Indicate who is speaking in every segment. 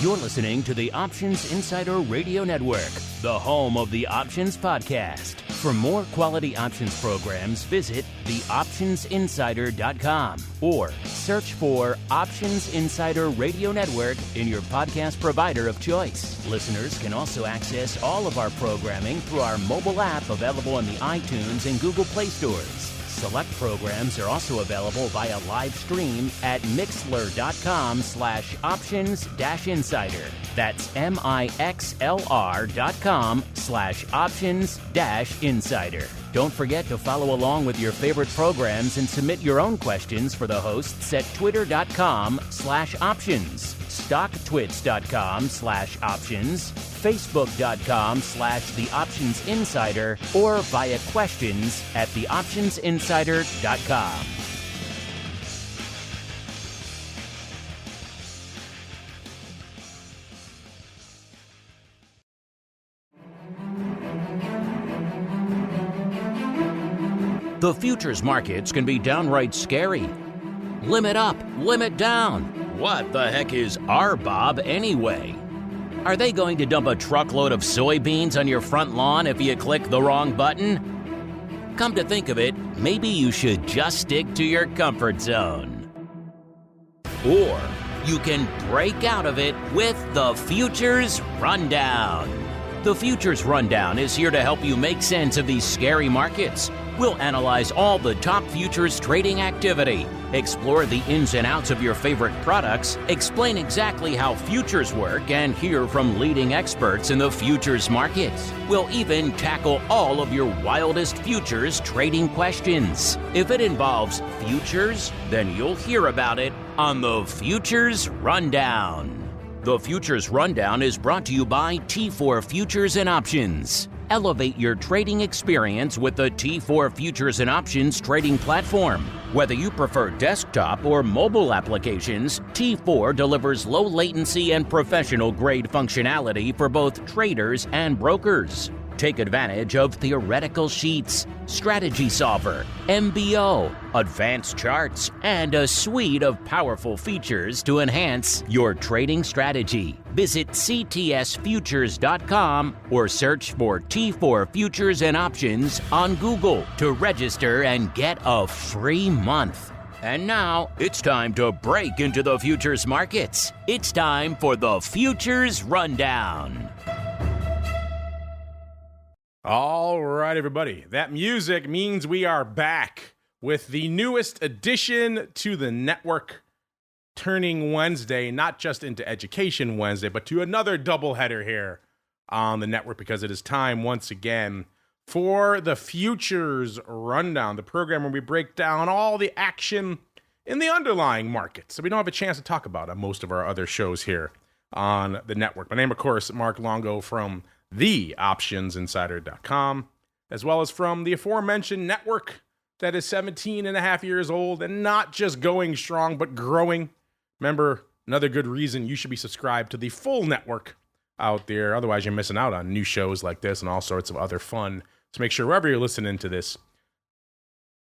Speaker 1: You're listening to the Options Insider Radio Network, the home of the Options Podcast. For more quality options programs, visit theoptionsinsider.com or search for Options Insider Radio Network in your podcast provider of choice. Listeners can also access all of our programming through our mobile app available in the iTunes and Google Play stores. Select programs are also available via live stream at mixlr.com/options-insider. That's mixlr.com/options-insider. Don't forget to follow along with your favorite programs and submit your own questions for the hosts at twitter.com/options, stocktwits.com/options, facebook.com/theoptionsinsider, or via questions at theoptionsinsider.com. The futures markets can be downright scary. Limit up, limit down. What the heck is RBOB anyway? Are they going to dump a truckload of soybeans on your front lawn if you click the wrong button? Come to think of it, maybe you should just stick to your comfort zone. Or you can break out of it with the Futures Rundown. The Futures Rundown is here to help you make sense of these scary markets. We'll analyze all the top futures trading activity, explore the ins and outs of your favorite products, explain exactly how futures work, and hear from leading experts in the futures markets. We'll even tackle all of your wildest futures trading questions. If it involves futures, then you'll hear about it on the Futures Rundown. The Futures Rundown is brought to you by T4 Futures and Options. Elevate your trading experience with the T4 Futures and Options trading platform. Whether you prefer desktop or mobile applications, T4 delivers low latency and professional grade functionality for both traders and brokers. Take advantage of theoretical sheets, strategy solver, MBO, advanced charts, and a suite of powerful features to enhance your trading strategy. Visit ctsfutures.com or search for T4 Futures and Options on Google to register and get a free month. And now, it's time to break into the futures markets. It's time for the Futures Rundown.
Speaker 2: All right, everybody. That music means we are back with the newest addition to the network, turning Wednesday not just into Education Wednesday, but to another doubleheader here on the network, because it is time once again for the Futures Rundown, the program where we break down all the action in the underlying markets that we don't have a chance to talk about on most of our other shows here on the network. My name, of course, Mark Longo from theoptionsinsider.com, as well as from the aforementioned network that is 17 and a half years old and not just going strong, but growing. Remember, another good reason you should be subscribed to the full network out there. Otherwise, you're missing out on new shows like this and all sorts of other fun. So make sure wherever you're listening to this,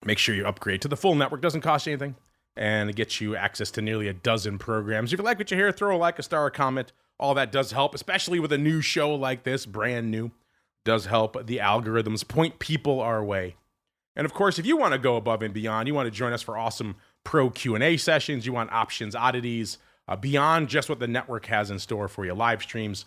Speaker 2: make sure you upgrade to the full network. Doesn't cost you anything, and it gets you access to nearly a dozen programs. If you like what you hear, throw a like, a star, a comment. All that does help, especially with a new show like this, brand new. Does help the algorithms point people our way. And of course, if you want to go above and beyond, you want to join us for awesome pro Q&A sessions, you want options oddities, beyond just what the network has in store for you, live streams,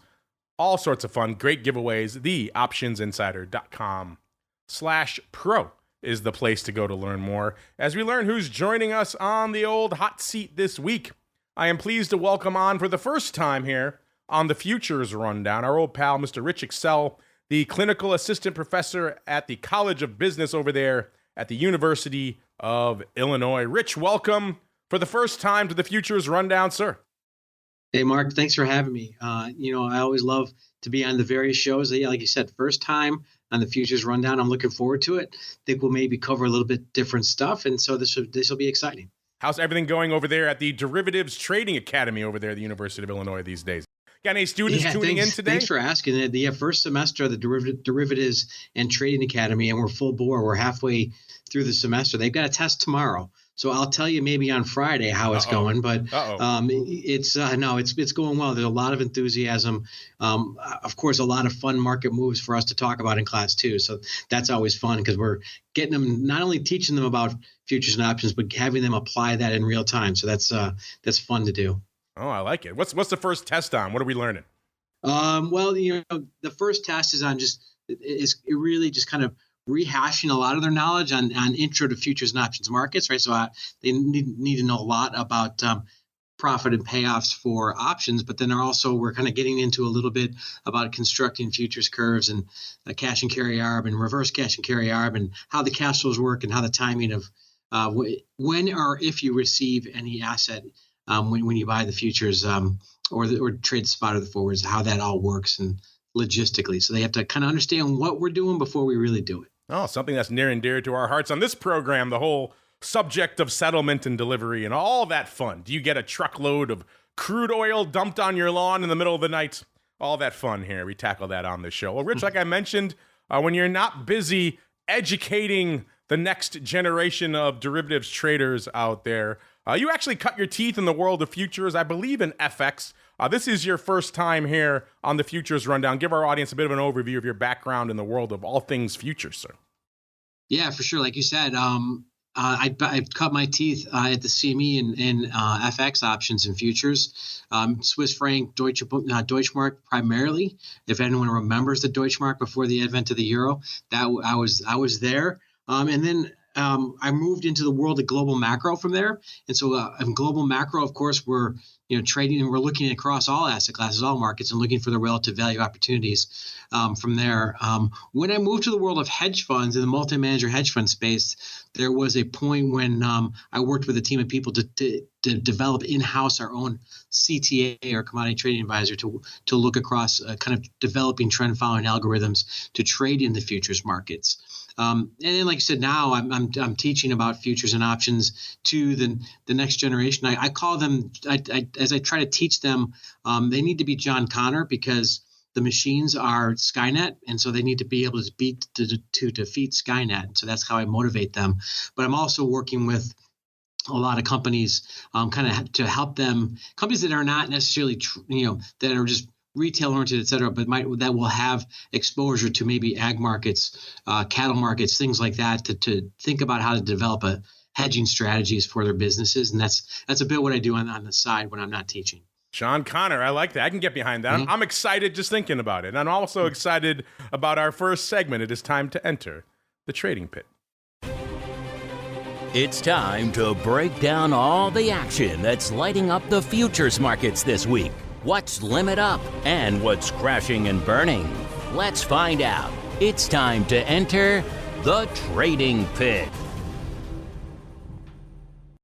Speaker 2: all sorts of fun, great giveaways. theoptionsinsider.com/pro is the place to go to learn more. As we learn who's joining us on the old hot seat this week, I am pleased to welcome on for the first time here on the Futures Rundown, our old pal, Mr. Rich Excell, the clinical assistant professor at the College of Business over there at the University of Illinois. Rich, welcome for the first time to the Futures Rundown, sir.
Speaker 3: Hey, Mark, thanks for having me. I always love to be on the various shows. Yeah, like you said, first time on the Futures Rundown. I'm looking forward to it. think we'll maybe cover a little bit different stuff, and so this will be exciting.
Speaker 2: How's everything going over there at the Derivatives Trading Academy over there at the University of Illinois these days? Got any students tuning in today?
Speaker 3: Thanks for asking. The first semester of the Derivatives and Trading Academy, and we're full bore. We're halfway through the semester. They've got a test tomorrow. So I'll tell you maybe on Friday how it's going, but it's going well. There's a lot of enthusiasm. Of course, a lot of fun market moves for us to talk about in class too. So that's always fun because we're getting them, not only teaching them about futures and options, but having them apply that in real time. So that's fun to do.
Speaker 2: Oh, I like it. What's the first test on? What are we learning?
Speaker 3: Well, the first test is on it really just kind of rehashing a lot of their knowledge on intro to futures and options markets, right? So they need to know a lot about profit and payoffs for options, but then we're kind of getting into a little bit about constructing futures curves and cash and carry arb and reverse cash and carry arb and how the cash flows work and how the timing of when or if you receive any asset when you buy the futures or trade the spot or the forwards, how that all works and logistically. So they have to kind of understand what we're doing before we really do it.
Speaker 2: Oh, something that's near and dear to our hearts on this program, the whole subject of settlement and delivery and all that fun. Do you get a truckload of crude oil dumped on your lawn in the middle of the night? All that fun here. We tackle that on this show. Well, Rich, like I mentioned, when you're not busy educating the next generation of derivatives traders out there, you actually cut your teeth in the world of futures, I believe in FX. This is your first time here on the Futures Rundown. Give our audience a bit of an overview of your background in the world of all things futures, sir.
Speaker 3: Yeah, for sure. Like you said, I cut my teeth at the CME in FX options and futures, Swiss franc, Deutschmark primarily. If anyone remembers the Deutschmark before the advent of the euro, that I was there, and then I moved into the world of global macro from there. And so in global macro, of course, we're trading and we're looking across all asset classes, all markets, and looking for the relative value opportunities from there. When I moved to the world of hedge funds in the multi-manager hedge fund space, there was a point when I worked with a team of people to develop in-house our own CTA or commodity trading advisor to look across kind of developing trend following algorithms to trade in the futures markets. And then, like I said, now I'm teaching about futures and options to the next generation. I call them, as I try to teach them, they need to be John Connor because the machines are Skynet, and so they need to be able to defeat Skynet. So that's how I motivate them. But I'm also working with a lot of companies kind of to help them, companies that are not necessarily, that are just retail oriented, et cetera, but that will have exposure to maybe ag markets, cattle markets, things like that, to think about how to develop hedging strategies for their businesses. And that's a bit what I do on the side when I'm not teaching.
Speaker 2: John Connor, I like that. I can get behind that. Mm-hmm. I'm excited just thinking about it. And I'm also excited about our first segment. It is time to enter the trading pit.
Speaker 1: It's time to break down all the action that's lighting up the futures markets this week. What's limit up and what's crashing and burning? Let's find out. It's time to enter the trading pit.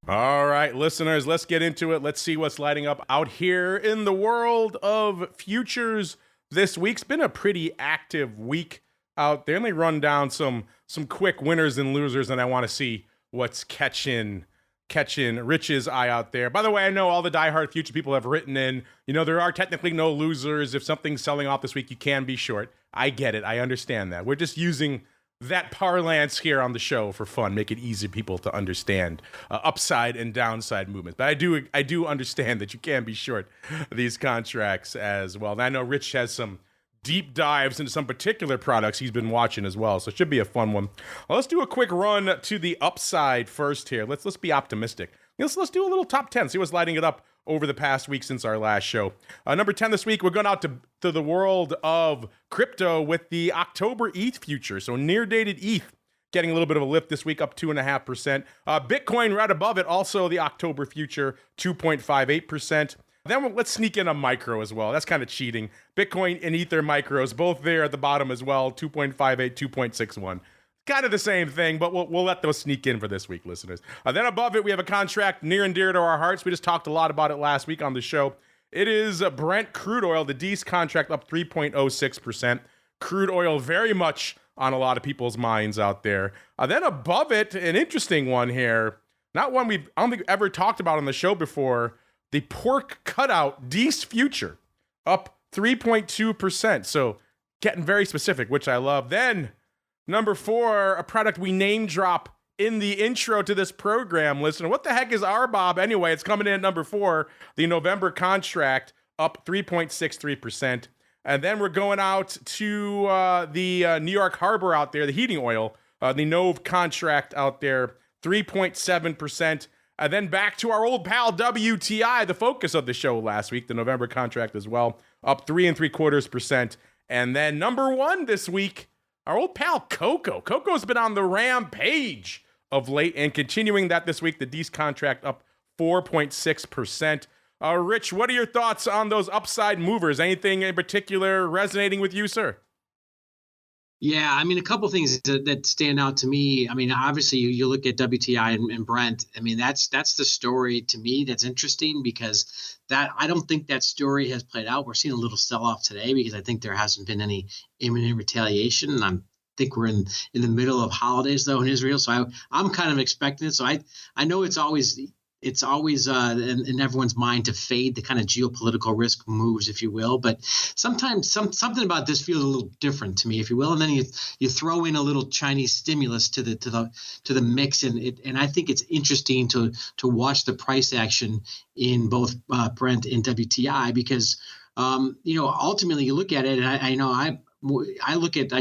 Speaker 2: All right, listeners, let's get into it. Let's see what's lighting up out here in the world of futures this week. It's been a pretty active week out there. Let me run down some quick winners and losers, and I want to see what's catching Rich's eye out there. By the way, I know all the diehard future people have written in, there are technically no losers. If something's selling off this week, you can be short. I get it. I understand that. We're just using that parlance here on the show for fun, make it easy for people to understand upside and downside movements. But I do understand that you can be short these contracts as well. And I know Rich has some deep dives into some particular products he's been watching as well, so it should be a fun one. Well, let's do a quick run to the upside first here. Let's be optimistic. Let's do a little top 10, see what's lighting it up over the past week since our last show. Number 10 this week, we're going out to the world of crypto with the October ETH future. So near-dated ETH getting a little bit of a lift this week, up 2.5%. Bitcoin right above it, also the October future, 2.58%. Then let's sneak in a micro as well. That's kind of cheating. Bitcoin and Ether micros, both there at the bottom as well, 2.58, 2.61. Kind of the same thing, but we'll let those sneak in for this week, listeners. Then above it, we have a contract near and dear to our hearts. We just talked a lot about it last week on the show. It is Brent crude oil, the Gies contract up 3.06%. Crude oil very much on a lot of people's minds out there. Then above it, an interesting one here. Not one I don't think ever talked about on the show before. The pork cutout Gies future up 3.2%. So getting very specific, which I love. Then number 4, a product we name drop in the intro to this program, listener. What the heck is RBOB anyway? It's coming in at number 4, the November contract up 3.63%. And then we're going out to the New York Harbor out there, the heating oil, the Nove contract out there, 3.7%. And then back to our old pal WTI, the focus of the show last week, the November contract as well, up 3.75%. And then number 1 this week, our old pal Cocoa. Cocoa's been on the rampage of late and continuing that this week, the Gies contract up 4.6%. Rich, what are your thoughts on those upside movers? Anything in particular resonating with you, sir?
Speaker 3: Yeah, I mean, a couple things that stand out to me. I mean, obviously, you look at WTI and Brent. I mean, that's the story to me that's interesting, because that I don't think that story has played out. We're seeing a little sell-off today because I think there hasn't been any imminent retaliation. And I think we're in the middle of holidays, though, in Israel. So I'm kind of expecting it. So I know it's always in everyone's mind to fade the kind of geopolitical risk moves, if you will. But sometimes something about this feels a little different to me, if you will. And then you throw in a little Chinese stimulus to the mix, and I think it's interesting to watch the price action in both Brent and WTI, because ultimately you look at it, and I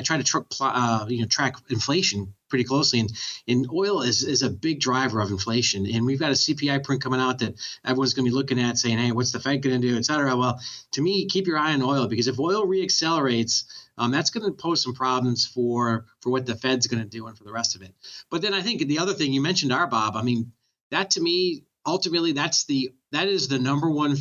Speaker 3: try to track inflation pretty closely, and oil is a big driver of inflation. And we've got a CPI print coming out that everyone's going to be looking at, saying, hey, what's the Fed going to do, et cetera. Well, to me, keep your eye on oil, because if oil reaccelerates, that's going to pose some problems for what the Fed's going to do and for the rest of it. But then I think the other thing you mentioned, RBOB, I mean, that to me, ultimately, that is the number one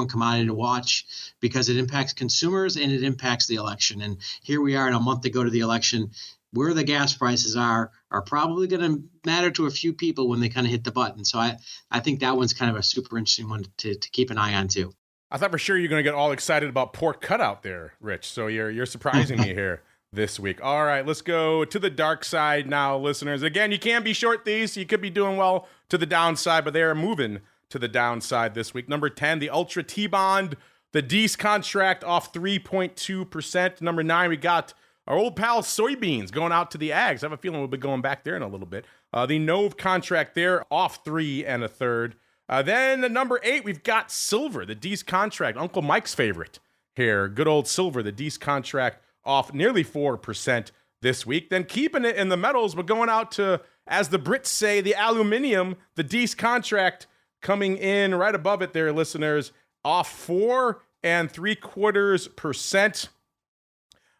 Speaker 3: commodity to watch, because it impacts consumers and it impacts the election. And here we are in a month to go to the election. Where the gas prices are probably going to matter to a few people when they kind of hit the button. So I think that one's kind of a super interesting one to keep an eye on too.
Speaker 2: I thought for sure you're going to get all excited about pork cutout there, Rich. So you're surprising me here this week. All right, let's go to the dark side now, listeners. Again, you can't be short these. You could be doing well to the downside, but they are moving to the downside this week. Number 10, the Ultra T-Bond, the Gies contract off 3.2%. Number 9, we got our old pal soybeans going out to the ags. I have a feeling we'll be going back there in a little bit. The Nove contract there off 3 1/3. Then at number 8, we've got silver, the Gies contract, Uncle Mike's favorite here. Good old silver, the Gies contract off nearly 4% this week. Then keeping it in the metals, but going out to, as the Brits say, the aluminum, the Gies contract coming in right above it there, listeners, off 4 3/4%.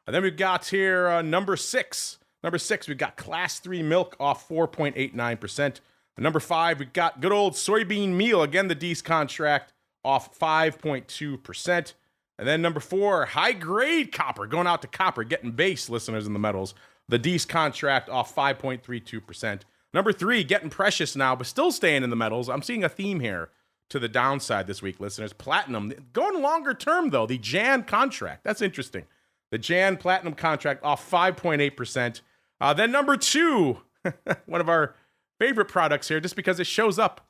Speaker 2: And then we've got here number 6. Number 6, we've got Class 3 milk off 4.89%. Number 5, we've got good old soybean meal. Again, the Gies contract off 5.2%. And then number 4, high-grade copper. Going out to copper, getting base, listeners, in the metals. The Gies contract off 5.32%. Number 3, getting precious now, but still staying in the metals. I'm seeing a theme here to the downside this week, listeners. Platinum, going longer term, though. The Jan contract. That's interesting. The Jan Platinum contract off 5.8%. Then number 2, one of our favorite products here, just because it shows up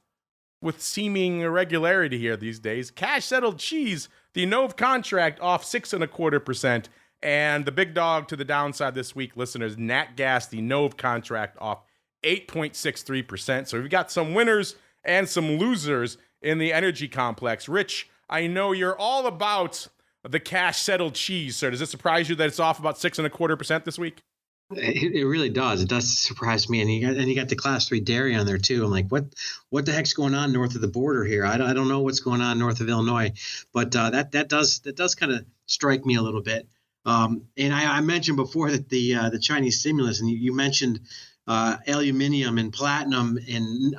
Speaker 2: with seeming irregularity here these days. Cash settled cheese, the Nove contract off 6 1/4%. And the big dog to the downside this week, listeners, Nat Gas, the Nove contract off 8.63%. So we've got some winners and some losers in the energy complex. Rich, I know you're all about the cash settled cheese, sir. Does it surprise you that it's off about 6 1/4% this week?
Speaker 3: It really does. It does surprise me. And you got the Class 3 dairy on there too. I'm like, what the heck's going on north of the border here? I don't know what's going on north of Illinois, but that does kind of strike me a little bit. And I mentioned before that the Chinese stimulus, and you mentioned aluminum and platinum and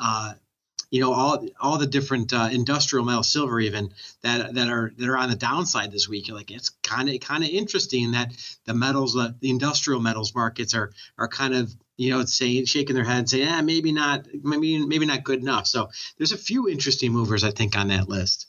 Speaker 3: all the different industrial metal, silver even that are on the downside this week. Like, it's kind of interesting that the metals, the industrial metals markets are kind of shaking their head and saying, maybe not good enough. So there's a few interesting movers, I think, on that list.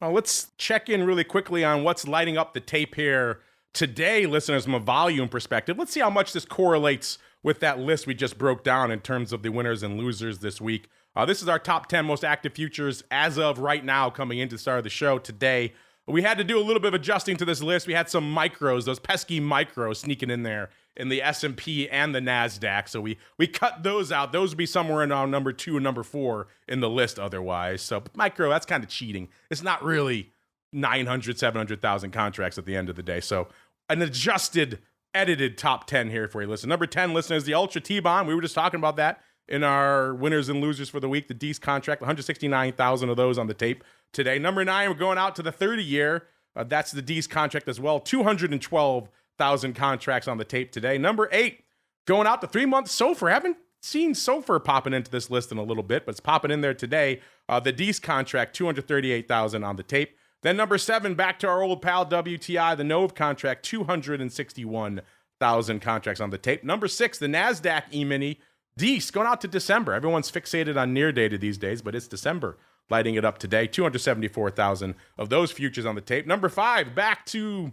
Speaker 2: Well, let's check in really quickly on what's lighting up the tape here today, listeners, from a volume perspective. Let's see how much this correlates with that list we just broke down in terms of the winners and losers this week. This is our top 10 most active futures as of right now, coming into the start of the show today. we had to do a little bit of adjusting to this list. We had some micros, those pesky micros sneaking in there in the S&P and the NASDAQ. So we cut those out. Those would be somewhere in our number 2 and number 4 in the list otherwise. So micro, that's kind of cheating. It's not really 900, 700,000 contracts at the end of the day. So an adjusted, edited top 10 here for you. Listen, number 10, listeners, the Ultra T-Bond. We were just talking about that in our winners and losers for the week. The Gies contract, 169,000 of those on the tape today. Number 9, we're going out to the 30-year. That's the Gies contract as well. 212,000 contracts on the tape today. Number 8, going out to 3-month SOFR. Haven't seen SOFR popping into this list in a little bit, but it's popping in there today. The Gies contract, 238,000 on the tape. Then number 7, back to our old pal WTI, the Nove contract, 261,000 contracts on the tape. Number 6, the NASDAQ E-mini, Gies, going out to December. Everyone's fixated on near data these days, but it's December, lighting it up today. 274,000 of those futures on the tape. Number 5, back to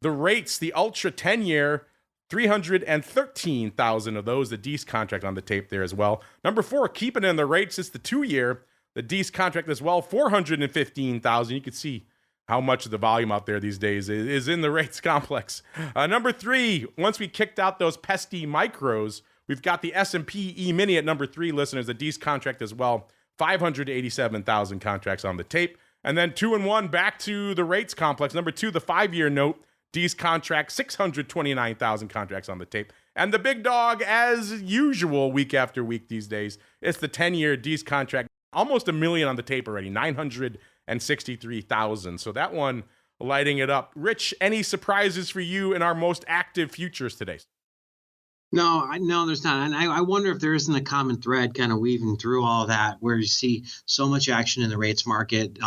Speaker 2: the rates, the Ultra 10-year, 313,000 of those, the Gies contract on the tape there as well. Number 4, keeping in the rates, it's the 2-year, the Gies contract as well, 415,000. You can see how much of the volume out there these days is in the rates complex. Number 3, once we kicked out those pesky micros, we've got the S&P E-mini at number 3, listeners, the Gies contract as well, 587,000 contracts on the tape. And then 2 and 1, back to the rates complex. Number 2, the 5-year note, Gies contract, 629,000 contracts on the tape. And the big dog, as usual, week after week these days, it's the 10-year Gies contract, almost 1 million on the tape already, 963,000. So that one lighting it up. Rich, any surprises for you in our most active futures today?
Speaker 3: No, there's not. And I wonder if there isn't a common thread kind of weaving through all that, where you see so much action in the rates market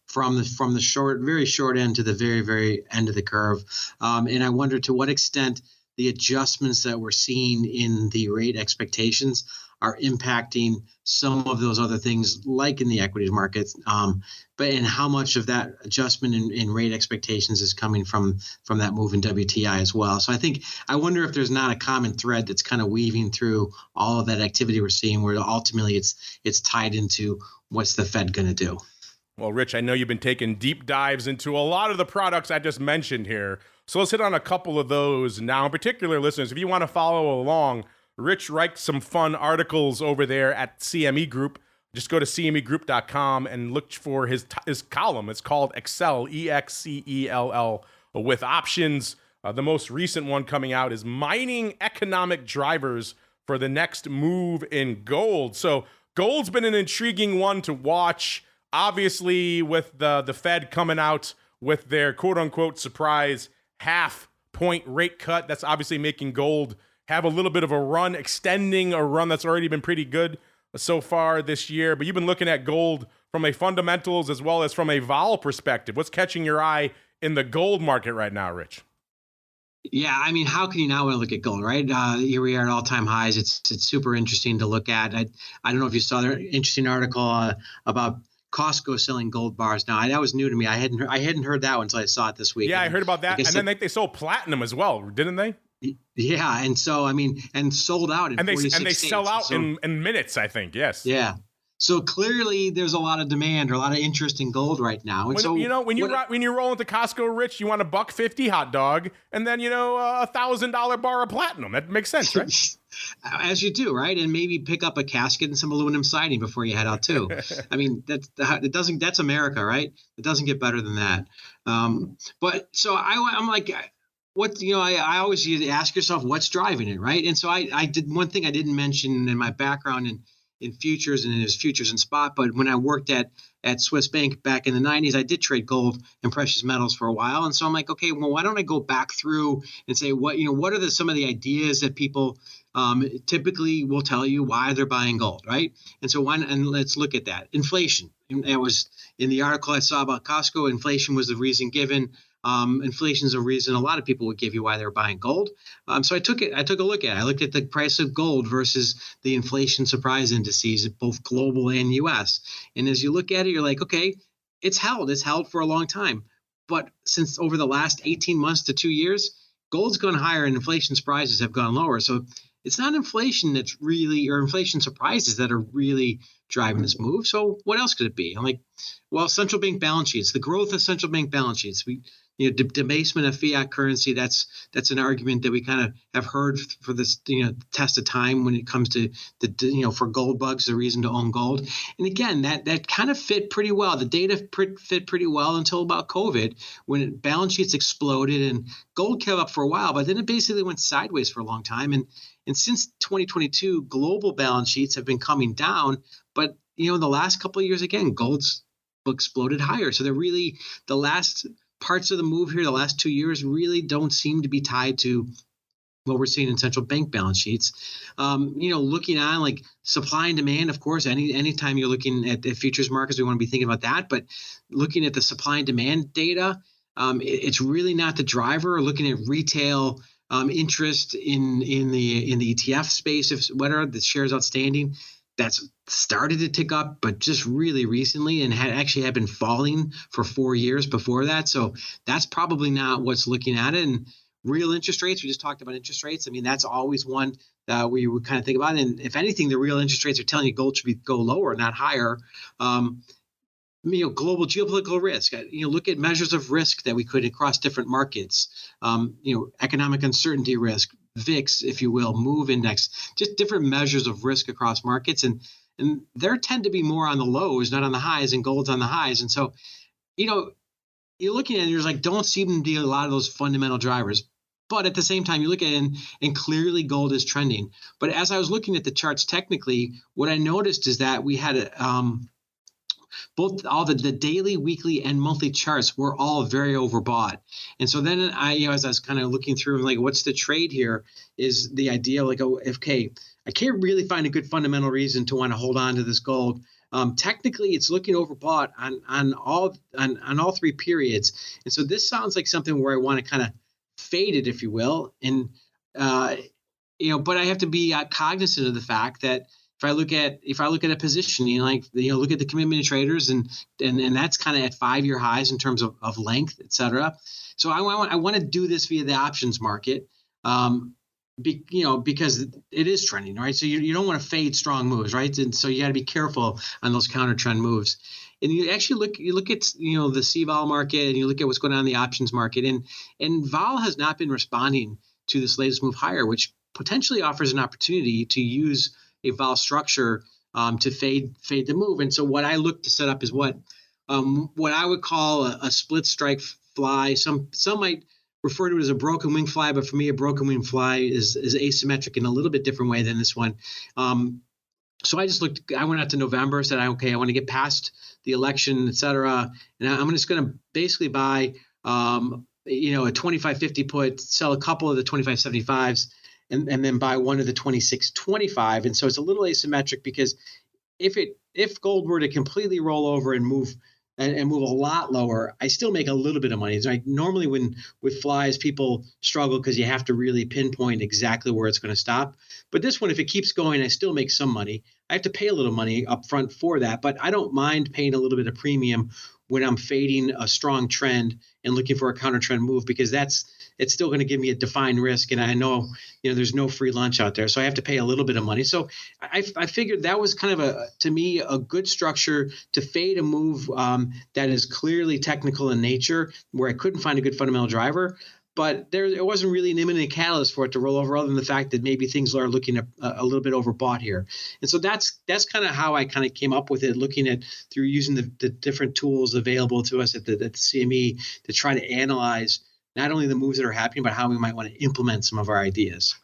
Speaker 3: from the very short end to the very, very end of the curve. And I wonder to what extent the adjustments that we're seeing in the rate expectations are impacting some of those other things, like in the equities markets, and how much of that adjustment in rate expectations is coming from that move in WTI as well. So I wonder if there's not a common thread that's kind of weaving through all of that activity we're seeing, where ultimately it's tied into what's the Fed going to do.
Speaker 2: Well, Rich, I know you've been taking deep dives into a lot of the products I just mentioned here. So let's hit on a couple of those now. In particular, listeners, if you want to follow along, Rich writes some fun articles over there at CME Group. Just go to cmegroup.com and look for his column. It's called Excell, E-X-C-E-L-L, with options. The most recent one coming out is Mining Economic Drivers for the Next Move in Gold. So gold's been an intriguing one to watch. Obviously, with the Fed coming out with their quote-unquote surprise half-point rate cut, that's obviously making gold have a little bit of a run, extending a run that's already been pretty good so far this year. But you've been looking at gold from a fundamentals as well as from a vol perspective. What's catching your eye in the gold market right now, Rich?
Speaker 3: Yeah, I mean, how can you not want to look at gold, right? Here we are at all-time highs. It's super interesting to look at. I don't know if you saw the interesting article about Costco selling gold bars now. That was new to me. I hadn't heard that one until I saw it this week.
Speaker 2: Yeah, I heard about that. And then they sold platinum as well, didn't they?
Speaker 3: Yeah, and so and sold out in 46
Speaker 2: and they
Speaker 3: states.
Speaker 2: sell out in minutes, I think. Yes.
Speaker 3: Yeah. So clearly, there's a lot of demand or a lot of interest in gold right now. And
Speaker 2: when you roll into Costco, Rich, you want $1.50 hot dog, and then $1,000 bar of platinum. That makes sense, right?
Speaker 3: As you do, right? And maybe pick up a casket and some aluminum siding before you head out too. I mean, that's America, right? It doesn't get better than that. But so I'm like, I always ask yourself, what's driving it, right? And so I did one thing I didn't mention in my background in futures and in his futures and spot, but when I worked at Swiss Bank back in the 90s, I did trade gold and precious metals for a while. And so I'm like, okay, well, why don't I go back through and say what are some of the ideas that people typically will tell you why they're buying gold, right? And so let's look at that. Inflation. And that was in the article I saw about Costco. Inflation was the reason given. Inflation is a reason a lot of people would give you why they're buying gold. So I took a look at it. I looked at the price of gold versus the inflation surprise indices, both global and U.S. And as you look at it, you're like, okay, it's held for a long time. But since over the last 18 months to 2 years, gold's gone higher and inflation surprises have gone lower. So it's not inflation that's really, or inflation surprises that are really driving this move. So what else could it be? I'm like, well, central bank balance sheets, the growth of central bank balance sheets. Debasement of fiat currency. That's an argument that we kind of have heard for this, test of time when it comes to for gold bugs, the reason to own gold. And again, that kind of fit pretty well. The data fit pretty well until about COVID, when balance sheets exploded and gold kept up for a while, but then it basically went sideways for a long time. And since 2022, global balance sheets have been coming down, but in the last couple of years, again, gold's exploded higher. So they're really, the last parts of the move here, the last 2 years, really don't seem to be tied to what we're seeing in central bank balance sheets. Looking on like supply and demand, of course, anytime you're looking at the futures markets, we want to be thinking about that. But looking at the supply and demand data, it's really not the driver. Looking at retail interest in the ETF space, the shares outstanding, that's started to tick up, but just really recently, and had been falling for 4 years before that. So that's probably not what's looking at it. And real interest rates, we just talked about interest rates. I mean, that's always one that we would kind of think about. And if anything, the real interest rates are telling you gold should go lower, not higher. Global geopolitical risk. Look at measures of risk that we could across different markets. Economic uncertainty risk, VIX, if you will, MOVE index, just different measures of risk across markets. And there tend to be more on the lows, not on the highs, and gold's on the highs. And so, you're looking at it and you're like, don't seem to be a lot of those fundamental drivers. But at the same time, you look at it and clearly gold is trending. But as I was looking at the charts technically, what I noticed is that we had both all the daily, weekly, and monthly charts were all very overbought. And so then as I was kind of looking through, like, what's the trade here? Is the idea like, okay, I can't really find a good fundamental reason to want to hold on to this gold. Technically, it's looking overbought on all three periods. And so this sounds like something where I want to kind of fade it, if you will. And but I have to be cognizant of the fact that if I look at a position, look at the commitment of traders, and that's kind of at 5-year highs in terms of length, et cetera. So I want to do this via the options market, because it is trending, right? So you don't want to fade strong moves, right? And so you got to be careful on those counter trend moves. And you actually look at the C-vol market, and you look at what's going on in the options market, and vol has not been responding to this latest move higher, which potentially offers an opportunity to use a vol structure to fade the move. And so what I look to set up is what I would call a split strike fly. Some might refer to it as a broken wing fly, but for me, a broken wing fly is asymmetric in a little bit different way than this one. So I went out to November, said, okay, I want to get past the election, et cetera. And I'm just going to basically buy, a 25.50 put, sell a couple of the 25.75s, and then buy one of the 26.25. And so it's a little asymmetric, because if gold were to completely roll over and move a lot lower, I still make a little bit of money. It's like normally with flies, people struggle because you have to really pinpoint exactly where it's going to stop. But this one, if it keeps going, I still make some money. I have to pay a little money up front for that, but I don't mind paying a little bit of premium when I'm fading a strong trend and looking for a counter trend move, because it's still going to give me a defined risk. And I know, there's no free lunch out there. So I have to pay a little bit of money. So I figured that was kind of to me, a good structure to fade a move that is clearly technical in nature, where I couldn't find a good fundamental driver. But it wasn't really an imminent catalyst for it to roll over, other than the fact that maybe things are looking a little bit overbought here. And so that's kind of how I kind of came up with it, looking at through using the different tools available to us at the CME to try to analyze not only the moves that are happening, but how we might want to implement some of our ideas.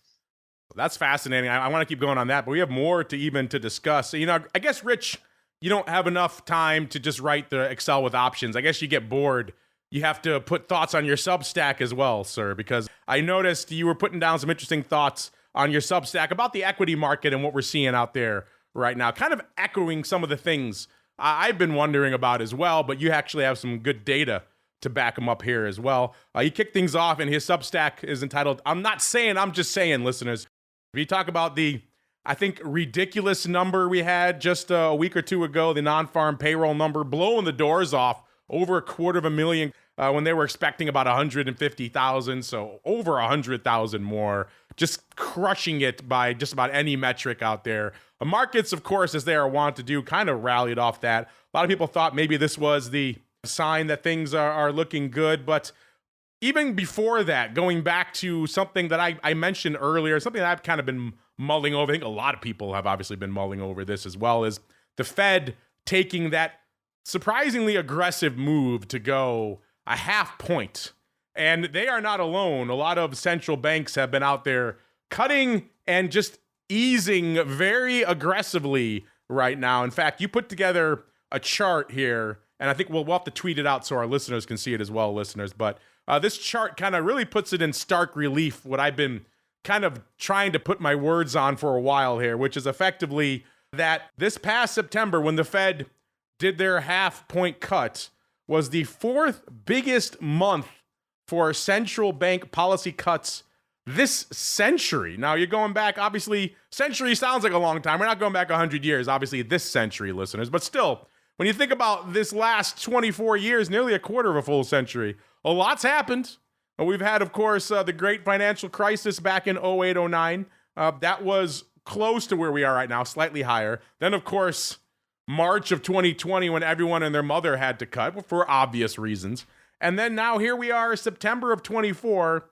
Speaker 2: That's fascinating. I want to keep going on that, but we have more to discuss. So, I guess, Rich, you don't have enough time to just write the Excel with options. I guess you get bored. You have to put thoughts on your Substack as well, sir, because I noticed you were putting down some interesting thoughts on your Substack about the equity market and what we're seeing out there right now, kind of echoing some of the things I've been wondering about as well, but you actually have some good data to back him up here as well. He kicked things off, and his Substack is entitled, I'm Not Saying, I'm Just Saying, listeners. If you talk about the, I think, ridiculous number we had just a week or two ago, the non-farm payroll number blowing the doors off, over 250,000 when they were expecting about 150,000, so over 100,000 more. just crushing it by just about any metric out there. The markets, of course, as they are wont to do, kind of rallied off that. A lot of people thought maybe this was the sign that things are looking good, but even before that, going back to something that I mentioned earlier, something that I've kind of been mulling over, I think a lot of people have obviously been mulling over this as well, is the Fed taking that surprisingly aggressive move to go a half point. And they are not alone. A lot of central banks have been out there cutting and just easing very aggressively right now. In fact, you put together a chart here, and I think we'll have to tweet it out so our listeners can see it as well, listeners. But this chart kind of really puts it in stark relief, what I've been kind of trying to put my words on for a while here, which is effectively that this past September, when the Fed did their half-point cut, was the fourth biggest month for central bank policy cuts this century. Now, you're going back, obviously, century sounds like a long time. We're not going back 100 years, obviously, this century, listeners. But still, when you think about this last 24 years, nearly a quarter of a full century, a lot's happened. We've had, of course, the great financial crisis back in 08, 09. That was close to where we are right now, slightly higher. Then, of course, March of 2020, when everyone and their mother had to cut for obvious reasons. And then now here we are, September of 24,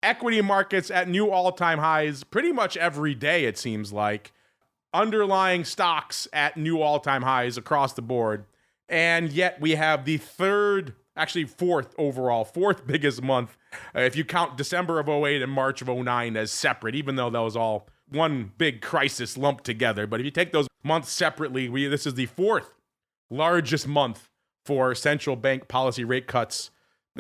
Speaker 2: equity markets at new all-time highs pretty much every day, it seems like. Underlying stocks at new all-time highs across the board. And yet we have the fourth biggest month, if you count December of 08 and March of 09 as separate, even though that was all one big crisis lumped together. But if you take those months separately, this is the fourth largest month for central bank policy rate cuts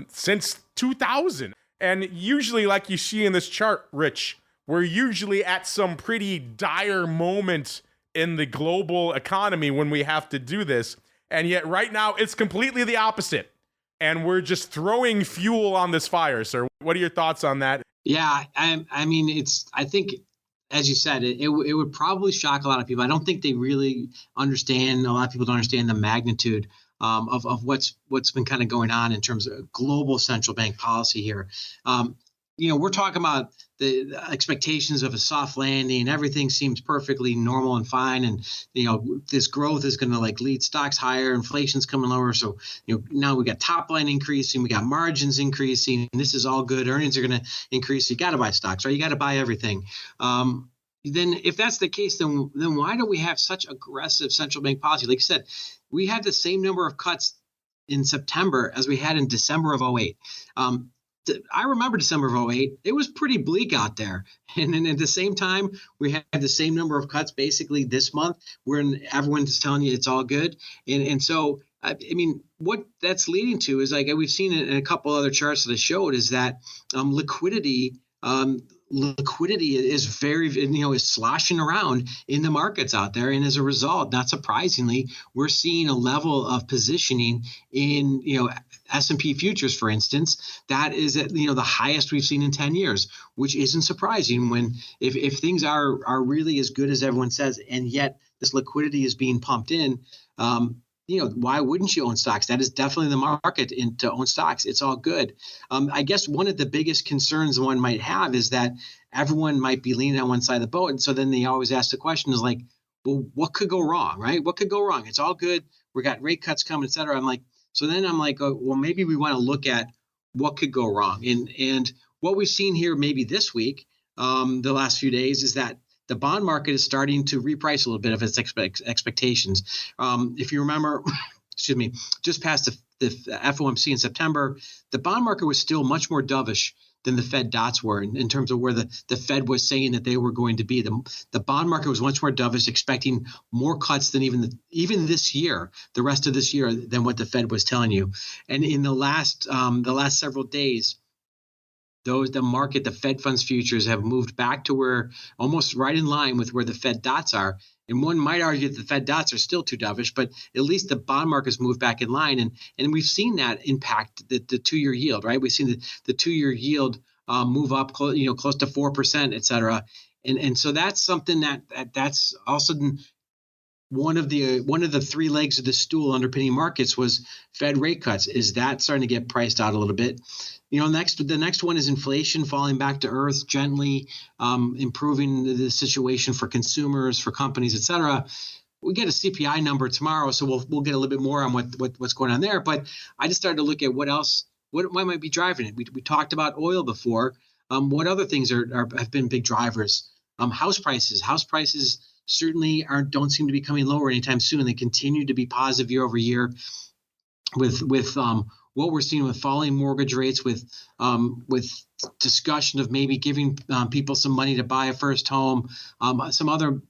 Speaker 2: since 2000. And usually, like you see in this chart, Rich, we're usually at some pretty dire moment in the global economy when we have to do this. And yet right now, it's completely the opposite. And we're just throwing fuel on this fire, sir. What are your thoughts on that?
Speaker 3: Yeah, I mean, I think, as you said, it would probably shock a lot of people. I don't think they really understand. A lot of people don't understand the magnitude of what's been kind of going on in terms of global central bank policy here. We're talking about the expectations of a soft landing. Everything seems perfectly normal and fine. And, this growth is going to lead stocks higher. Inflation's coming lower. So, now we got top line increasing. We got margins increasing. And this is all good. Earnings are going to increase. You got to buy stocks, right? You got to buy everything. Then if that's the case, then why do we have such aggressive central bank policy? Like you said, we had the same number of cuts in September as we had in December of 08. I remember December of 08. It was pretty bleak out there. And then at the same time, we had the same number of cuts basically this month when everyone's telling you it's all good. And so, I mean, what that's leading to is we've seen it in a couple other charts that I showed is that liquidity is very, is sloshing around in the markets out there. And as a result, not surprisingly, we're seeing a level of positioning in, S&P futures, for instance, that is at, the highest we've seen in 10 years, which isn't surprising when if things are really as good as everyone says, and yet this liquidity is being pumped in, why wouldn't you own stocks? That is definitely the market to own stocks. It's all good. I guess one of the biggest concerns one might have is that everyone might be leaning on one side of the boat. And so then they always ask the question is well, what could go wrong, right? What could go wrong? It's all good. We got rate cuts coming, et cetera. I'm like, well, maybe we want to look at what could go wrong. And what we've seen here maybe this week, the last few days, is that the bond market is starting to reprice a little bit of its expectations. If you remember, just past the FOMC in September, the bond market was still much more dovish than the Fed dots were in terms of where the Fed was saying that they were going to be. The bond market was much more dovish, expecting more cuts than even this year, the rest of this year, than what the Fed was telling you. And in the last several days, the Fed funds futures have moved back to where almost right in line with where the Fed dots are. And one might argue that the Fed dots are still too dovish, but at least the bond market's moved back in line. And we've seen that impact the 2-year yield, right? We've seen the 2-year yield move up, close to 4%, et cetera. And so that's something that's all of a sudden one of the three legs of the stool underpinning markets was Fed rate cuts. Is that starting to get priced out a little bit? The next one is inflation falling back to earth gently, improving the situation for consumers, for companies, et cetera. We get a CPI number tomorrow, so we'll get a little bit more on what's going on there. But I just started to look at what might be driving it. We talked about oil before. What other things have been big drivers? House prices certainly don't seem to be coming lower anytime soon. They continue to be positive year over year with what we're seeing with falling mortgage rates, with discussion of maybe giving people some money to buy a first home, some other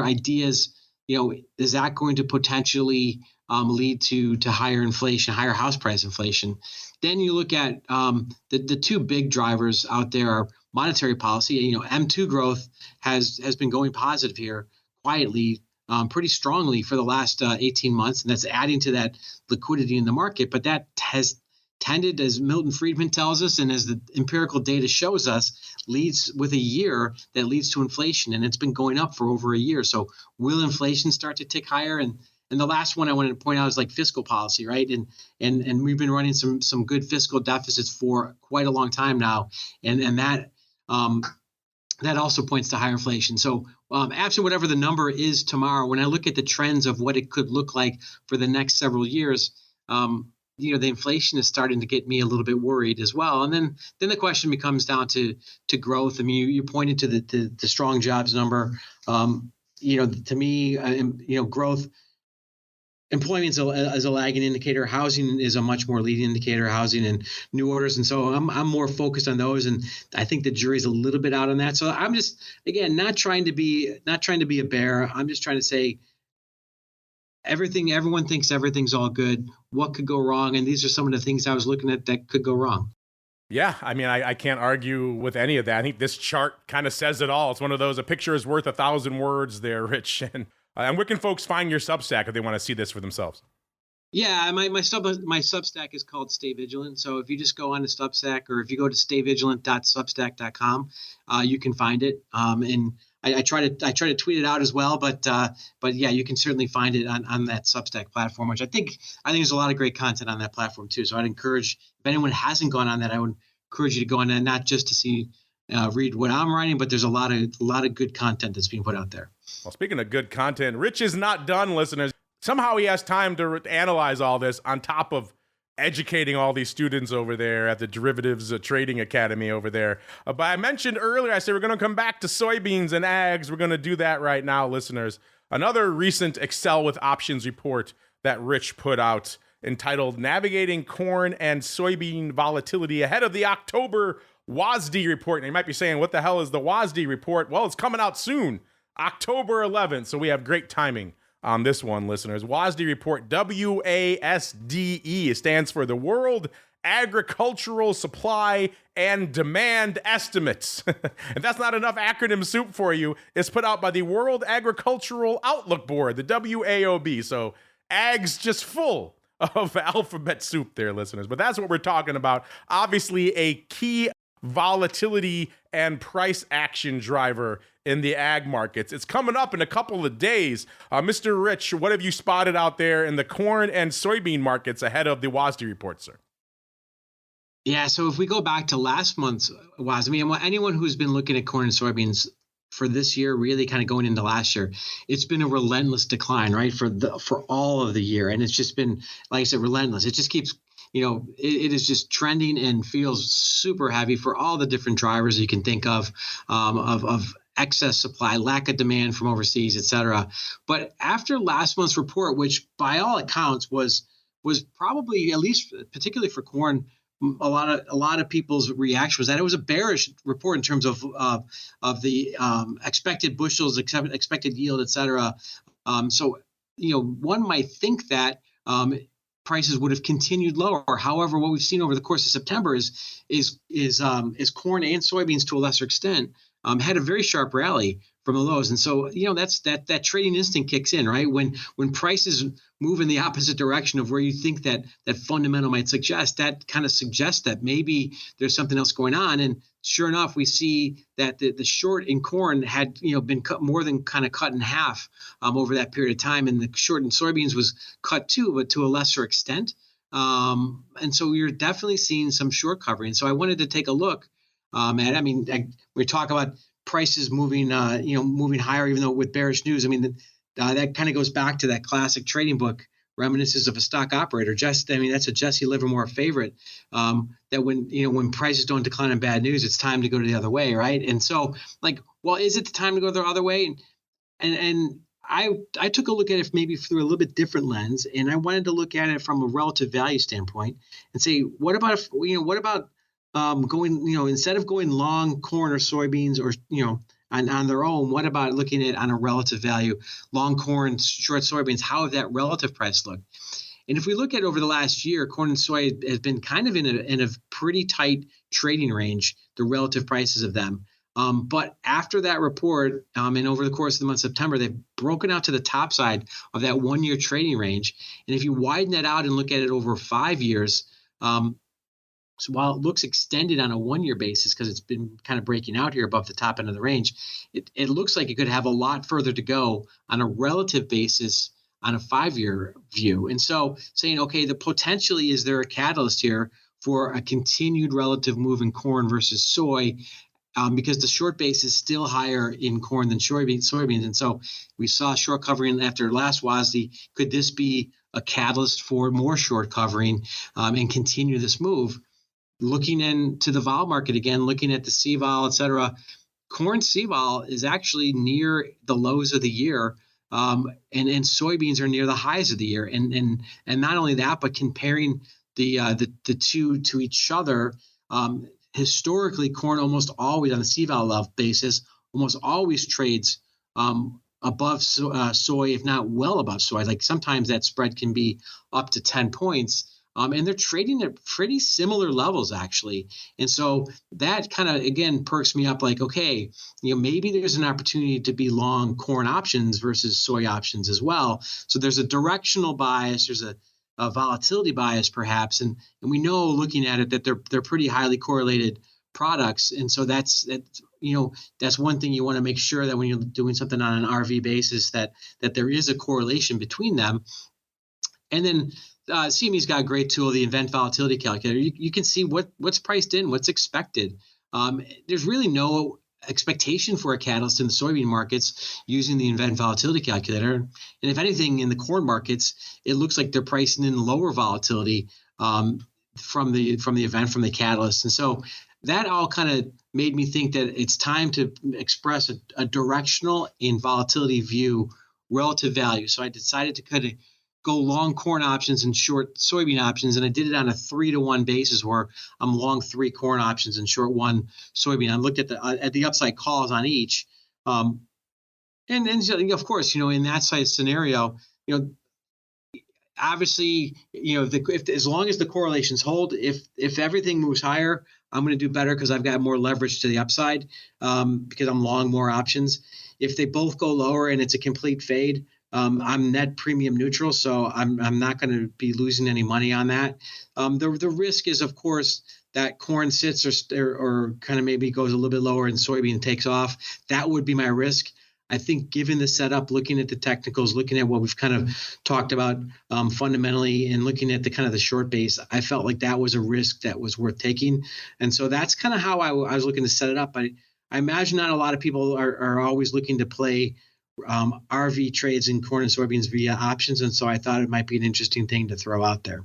Speaker 3: ideas. Is that going to potentially lead to higher inflation, higher house price inflation? Then you look at the two big drivers out there are monetary policy. M2 growth has been going positive here quietly, pretty strongly for the last 18 months, and that's adding to that liquidity in the market. But that has tended, as Milton Friedman tells us, and as the empirical data shows us, leads with a year that leads to inflation, and it's been going up for over a year. So will inflation start to tick higher? And the last one I wanted to point out is like fiscal policy, right? And we've been running some good fiscal deficits for quite a long time now, and that also points to higher inflation. So absent whatever the number is tomorrow, when I look at the trends of what it could look like for the next several years, the inflation is starting to get me a little bit worried as well. And then the question becomes down to growth. I mean, you pointed to the strong jobs number. To me, growth. Employment is a lagging indicator. Housing is a much more leading indicator, housing and new orders. And so I'm more focused on those. And I think the jury's a little bit out on that. So I'm just, again, not trying to be a bear. I'm just trying to say everyone thinks everything's all good. What could go wrong? And these are some of the things I was looking at that could go wrong.
Speaker 2: Yeah, I mean, I can't argue with any of that. I think this chart kind of says it all. It's one of those, a picture is worth 1,000 words there, Rich. And where can folks find your Substack if they want to see this for themselves?
Speaker 3: Yeah, my Substack is called Stay Vigilant. So if you just go on to Substack, or if you go to stayvigilant.substack.com, you can find it. And I try to tweet it out as well, but yeah, you can certainly find it on that Substack platform, which I think there's a lot of great content on that platform too. So I'd encourage, if anyone hasn't gone on that, I would encourage you to go on there, not just to see read what I'm writing, but there's a lot of good content that's being put out there.
Speaker 2: Well, speaking of good content, Rich is not done, listeners. Somehow he has time to analyze all this on top of educating all these students over there at the Derivatives Trading Academy over there. But I mentioned earlier, I said we're going to come back to soybeans and ags. We're going to do that right now, listeners. Another recent Excel with Options report that Rich put out entitled Navigating Corn and Soybean Volatility Ahead of the October WASDE report. And you might be saying, what the hell is the WASDE report? Well, it's coming out soon, October 11th. So we have great timing on this one, listeners. WASDE report, WASDE, stands for the World Agricultural Supply and Demand Estimates. And that's not enough acronym soup for you. It's put out by the World Agricultural Outlook Board, the WAOB. So ags just full of alphabet soup there, listeners. But that's what we're talking about. Obviously, a key volatility and price action driver in the ag markets. It's coming up in a couple of days. Mr. Rich, what have you spotted out there in the corn and soybean markets ahead of the WASDE report, sir?
Speaker 3: Yeah, so if we go back to last month's WASDE, I mean, anyone who's been looking at corn and soybeans for this year, really kind of going into last year, it's been a relentless decline, right, for all of the year. And it's just been, like I said, relentless. It just keeps it is just trending and feels super heavy for all the different drivers you can think of excess supply, lack of demand from overseas, et cetera. But after last month's report, which by all accounts was probably, at least particularly for corn, a lot of people's reaction was that it was a bearish report in terms of the expected bushels, expected yield, et cetera. So one might think that prices would have continued lower. However, what we've seen over the course of September is corn and soybeans, to a lesser extent, had a very sharp rally from the lows. And so, that's that trading instinct kicks in, right? When prices move in the opposite direction of where you think that fundamental might suggest, that kind of suggests that maybe there's something else going on. And sure enough, we see that the short in corn had been cut more than kind of cut in half over that period of time, and the short in soybeans was cut too, but to a lesser extent. And so you're definitely seeing some short covering. So I wanted to take a look at it. I mean, we talk about prices moving higher, even though with bearish news. I mean, that kind of goes back to that classic trading book, Reminiscences of a Stock Operator. That's a Jesse Livermore favorite. That when prices don't decline on bad news, it's time to go the other way, right? And so, is it the time to go the other way? And I took a look at it maybe through a little bit different lens, and I wanted to look at it from a relative value standpoint and say, what about going, instead of going long corn or soybeans or, on their own, what about looking at it on a relative value, long corn, short soybeans, how have that relative price looked? And if we look at over the last year, corn and soy has been kind of in a pretty tight trading range, the relative prices of them. But after that report, and over the course of the month of September, they've broken out to the top side of that 1 year trading range. And if you widen that out and look at it over 5 years, so while it looks extended on a 1 year basis because it's been kind of breaking out here above the top end of the range, it looks like it could have a lot further to go on a relative basis on a 5 year view. And so saying, okay, potentially is there a catalyst here for a continued relative move in corn versus soy? Because the short base is still higher in corn than soybeans. And so we saw short covering after last WASDE. Could this be a catalyst for more short covering and continue this move? Looking into the vol market again, looking at the C-vol, et cetera, corn C-vol is actually near the lows of the year. And soybeans are near the highs of the year. And not only that, but comparing the two to each other, historically, corn almost always on the C-vol level basis, almost always trades above soy, if not well above soy. Like sometimes that spread can be up to 10 points. And they're trading at pretty similar levels, actually. And so that kind of, again, perks me up like, okay, maybe there's an opportunity to be long corn options versus soy options as well. So there's a directional bias. There's a volatility bias, perhaps. And we know looking at it that they're pretty highly correlated products. And so that's one thing you want to make sure that when you're doing something on an RV basis that there is a correlation between them. And then CME's got a great tool, the Event Volatility Calculator. You can see what's priced in, what's expected. There's really no expectation for a catalyst in the soybean markets using the Event Volatility Calculator. And if anything, in the corn markets, it looks like they're pricing in lower volatility from the catalyst. And so that all kind of made me think that it's time to express a directional and volatility view relative value. So I decided to kind of go long corn options and short soybean options. And I did it on a 3-to-1 basis where I'm long 3 corn options and short 1 soybean. I looked at the upside calls on each. And of course, in that size scenario, obviously, if as long as the correlations hold, if everything moves higher, I'm going to do better because I've got more leverage to the upside because I'm long more options. If they both go lower and it's a complete fade, I'm net premium neutral, so I'm not going to be losing any money on that. The risk is, of course, that corn sits or kind of maybe goes a little bit lower and soybean takes off. That would be my risk. I think given the setup, looking at the technicals, looking at what we've kind of talked about fundamentally and looking at the kind of the short base, I felt like that was a risk that was worth taking. And so that's kind of how I was looking to set it up. I imagine not a lot of people are always looking to play RV trades in corn and soybeans via options. And so I thought it might be an interesting thing to throw out there.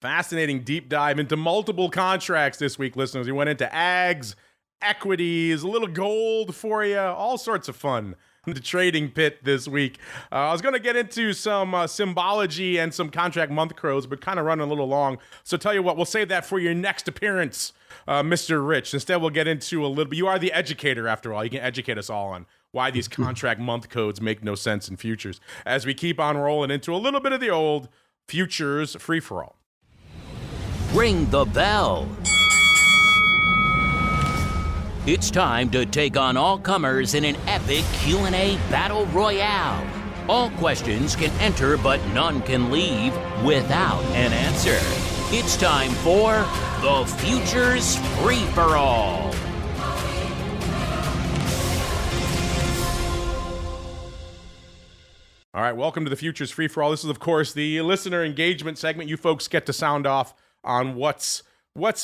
Speaker 2: Fascinating deep dive into multiple contracts this week, listeners. We went into ags, equities, a little gold for you, all sorts of fun in the trading pit this week. I was going to get into some symbology and some contract month crows, but kind of running a little long. So tell you what, we'll save that for your next appearance, Mr. Rich. Instead, we'll get into a little bit. You are the educator, after all. You can educate us all on why these contract month codes make no sense in futures, as we keep on rolling into a little bit of the old futures free-for-all.
Speaker 1: Ring the bell. It's time to take on all comers in an epic Q&A battle royale. All questions can enter, but none can leave without an answer. It's time for the Futures Free-for-All.
Speaker 2: All right, welcome to the Futures Free-for-All. This is, of course, the listener engagement segment. You folks get to sound off on what's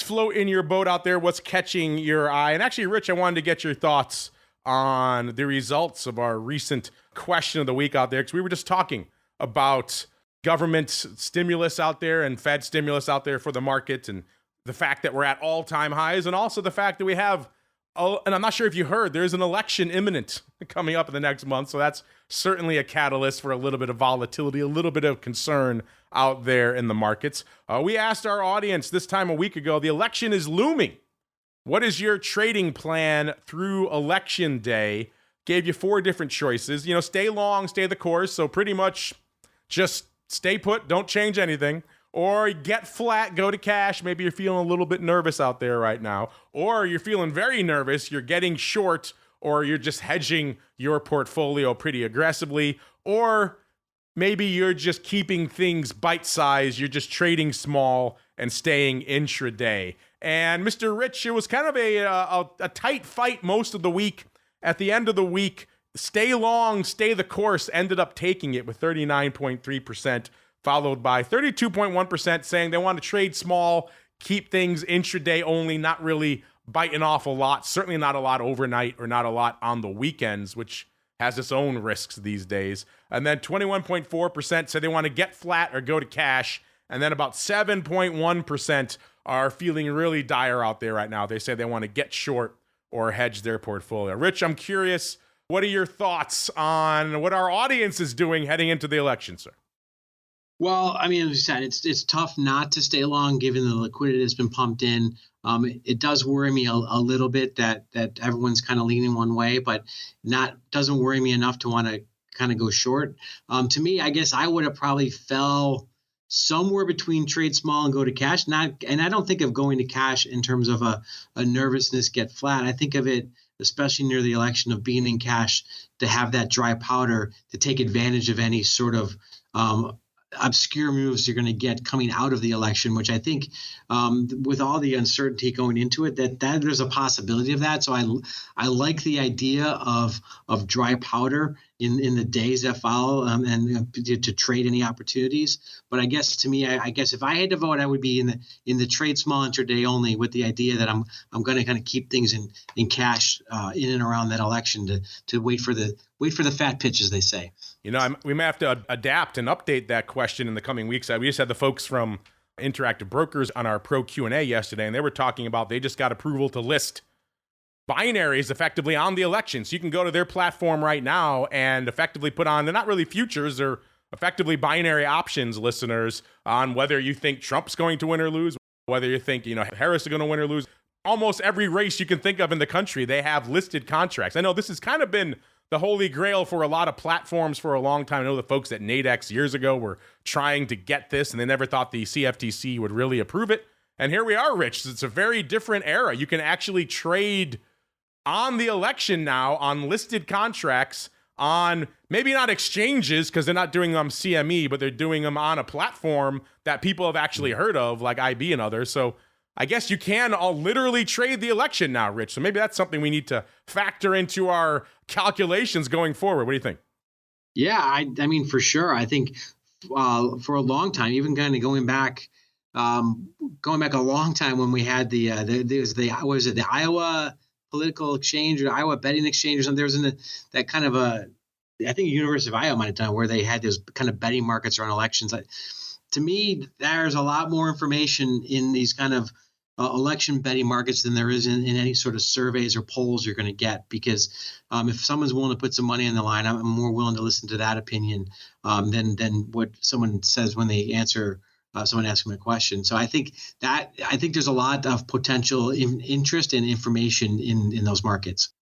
Speaker 2: floating your boat out there, what's catching your eye. And actually, Rich, I wanted to get your thoughts on the results of our recent question of the week out there, because we were just talking about government stimulus out there and Fed stimulus out there for the market, and the fact that we're at all-time highs, and also the fact that we have, and I'm not sure if you heard, there's an election imminent coming up in the next month, so that's certainly a catalyst for a little bit of volatility, a little bit of concern out there in the markets. We asked our audience this time a week ago, the election is looming. What is your trading plan through election day? Gave you 4 different choices. Stay long, stay the course, so pretty much just stay put, don't change anything. Or get flat, go to cash. Maybe you're feeling a little bit nervous out there right now. Or you're feeling very nervous, you're getting short, or you're just hedging your portfolio pretty aggressively. Or maybe you're just keeping things bite-sized, you're just trading small and staying intraday. And Mr. Rich, it was kind of a tight fight most of the week. At the end of the week, stay long, stay the course ended up taking it with 39.3%. Followed by 32.1% saying they want to trade small, keep things intraday only, not really biting off a lot, certainly not a lot overnight or not a lot on the weekends, which has its own risks these days. And then 21.4% said they want to get flat or go to cash. And then about 7.1% are feeling really dire out there right now. They say they want to get short or hedge their portfolio. Rich, I'm curious, what are your thoughts on what our audience is doing heading into the election, sir?
Speaker 3: Well, I mean, as you said, it's tough not to stay long given the liquidity that's been pumped in. It does worry me a little bit that everyone's kind of leaning one way, but doesn't worry me enough to want to kind of go short. To me, I guess I would have probably fell somewhere between trade small and go to cash. And I don't think of going to cash in terms of a nervousness get flat. I think of it, especially near the election, of being in cash to have that dry powder to take advantage of any sort of obscure moves you're going to get coming out of the election, which I think with all the uncertainty going into it, that there's a possibility of that. So I like the idea of dry powder in the days that follow and to trade any opportunities. But I guess to me, I guess if I had to vote, I would be in the trade small intraday only, with the idea that I'm going to kind of keep things in cash in and around that election to wait for the fat pitch, as they say.
Speaker 2: We may have to adapt and update that question in the coming weeks. We just had the folks from Interactive Brokers on our Pro Q&A yesterday, and they were talking about they just got approval to list binaries effectively on the election. So you can go to their platform right now and effectively put on, they're not really futures, they're effectively binary options, listeners, on whether you think Trump's going to win or lose, whether you think, Harris is going to win or lose. Almost every race you can think of in the country, they have listed contracts. I know this has kind of been the holy grail for a lot of platforms for a long time. I know the folks at Nadex years ago were trying to get this, and they never thought the CFTC would really approve it. And here we are, Rich. It's a very different era. You can actually trade on the election now on listed contracts on maybe not exchanges, because they're not doing them CME, but they're doing them on a platform that people have actually heard of, like IB and others. So I guess you can all literally trade the election now, Rich. So maybe that's something we need to factor into our calculations going forward. What do you think?
Speaker 3: Yeah, I mean, for sure. I think for a long time, even kind of going back a long time when we had the Iowa political exchange or Iowa betting exchange or something. There was that kind of I think University of Iowa might have done, where they had those kind of betting markets around elections. To me, there's a lot more information in these kind of election betting markets than there is in any sort of surveys or polls you're going to get, because if someone's willing to put some money on the line, I'm more willing to listen to that opinion than what someone says when they answer someone asking me a question. So I think there's a lot of potential interest and information in those markets.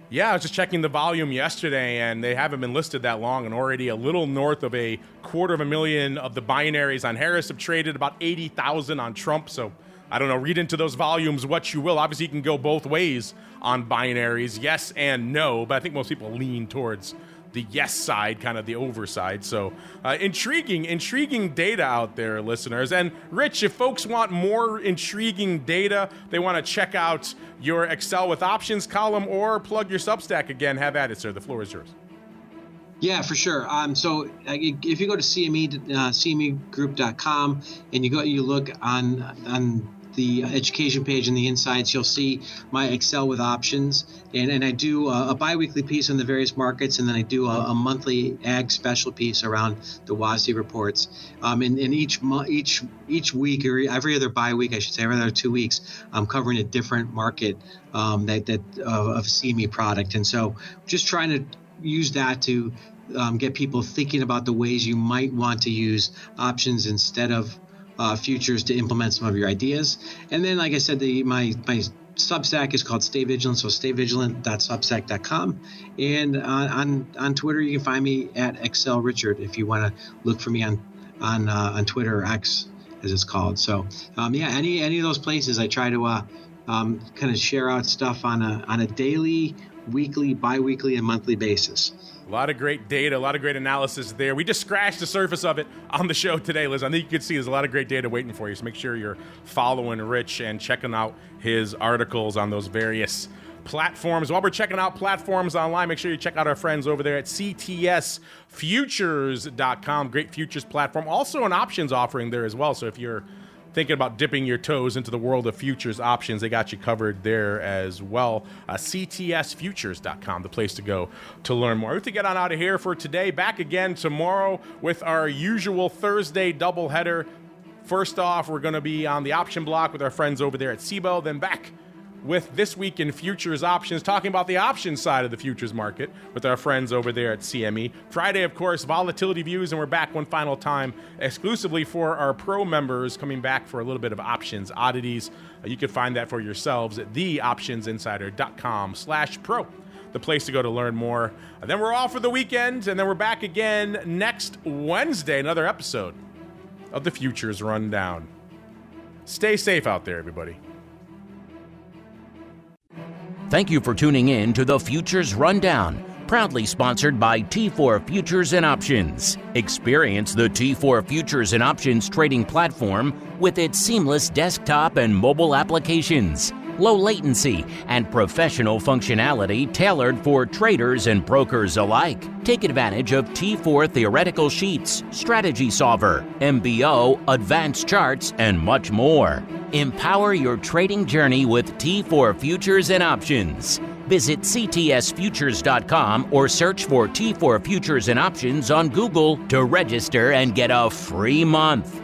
Speaker 2: Yeah, I was just checking the volume yesterday, and they haven't been listed that long, and already a little north of 250,000 of the binaries on Harris have traded, about 80,000 on Trump. So I don't know, read into those volumes what you will. Obviously, you can go both ways on binaries, yes and no, but I think most people lean towards the yes side, kind of the overside. So intriguing data out there, listeners. And Rich, if folks want more intriguing data, they want to check out your Excel with Options column or plug your Substack again, have at it, sir. The floor is yours.
Speaker 3: Yeah, for sure. So if you go to cmegroup.com and you look on the education page in the insights, you'll see my Excel with Options, and I do a biweekly piece on the various markets, and then I do a monthly ag special piece around the WASDE reports. And each week, or every other bi-week, I should say, every other 2 weeks, I'm covering a different market of CME product, and so just trying to use that to get people thinking about the ways you might want to use options instead of futures to implement some of your ideas. And then, like I said, my Substack is called Stay Vigilant, so stayvigilant.substack.com. And on Twitter, you can find me at Excel Richard if you want to look for me on Twitter, or X as it's called. So any of those places, I try to kind of share out stuff on a daily, weekly, bi-weekly, and monthly basis.
Speaker 2: A lot of great data, a lot of great analysis there. We just scratched the surface of it on the show today, Liz. I think you can see there's a lot of great data waiting for you. So make sure you're following Rich and checking out his articles on those various platforms. While we're checking out platforms online, make sure you check out our friends over there at ctsfutures.com. Great futures platform. Also an options offering there as well. So if you're thinking about dipping your toes into the world of futures options, they got you covered there as well. ctsfutures.com, the place to go to learn more. We have to get on out of here for today. Back again tomorrow with our usual Thursday doubleheader. First off, we're going to be on the option block with our friends over there at SIBO, then back with This Week in Futures Options, talking about the options side of the futures market with our friends over there at CME. Friday, of course, volatility views, and we're back one final time exclusively for our pro members, coming back for a little bit of options oddities. You can find that for yourselves at theoptionsinsider.com/pro, the place to go to learn more. And then we're off for the weekend, and then we're back again next Wednesday, another episode of the Futures Rundown. Stay safe out there, everybody.
Speaker 1: Thank you for tuning in to the Futures Rundown, proudly sponsored by T4 Futures and Options. Experience the T4 Futures and Options trading platform with its seamless desktop and mobile applications, low latency, and professional functionality tailored for traders and brokers alike. Take advantage of T4 Theoretical Sheets, Strategy Solver, MBO, Advanced Charts, and much more. Empower your trading journey with T4 Futures and Options. Visit ctsfutures.com or search for T4 Futures and Options on Google to register and get a free month.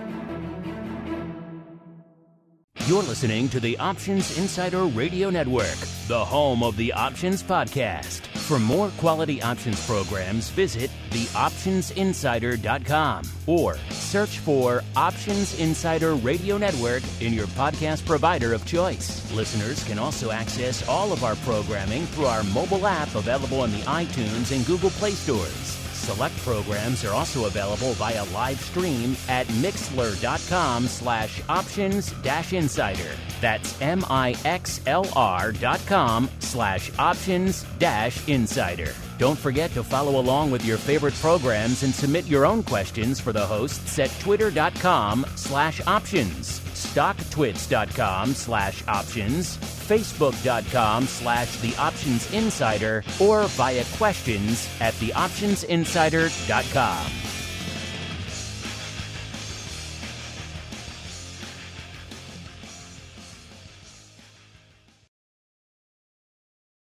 Speaker 1: You're listening to the Options Insider Radio Network, the home of the Options Podcast. For more quality options programs, visit theoptionsinsider.com or search for Options Insider Radio Network in your podcast provider of choice. Listeners can also access all of our programming through our mobile app available in the iTunes and Google Play stores. Select programs are also available via live stream at mixlr.com/options-insider. That's mixlr.com/options-insider. Don't forget to follow along with your favorite programs and submit your own questions for the hosts at twitter.com/options, stocktwits.com/options, facebook.com/theoptionsinsider, or via questions at theoptionsinsider.com.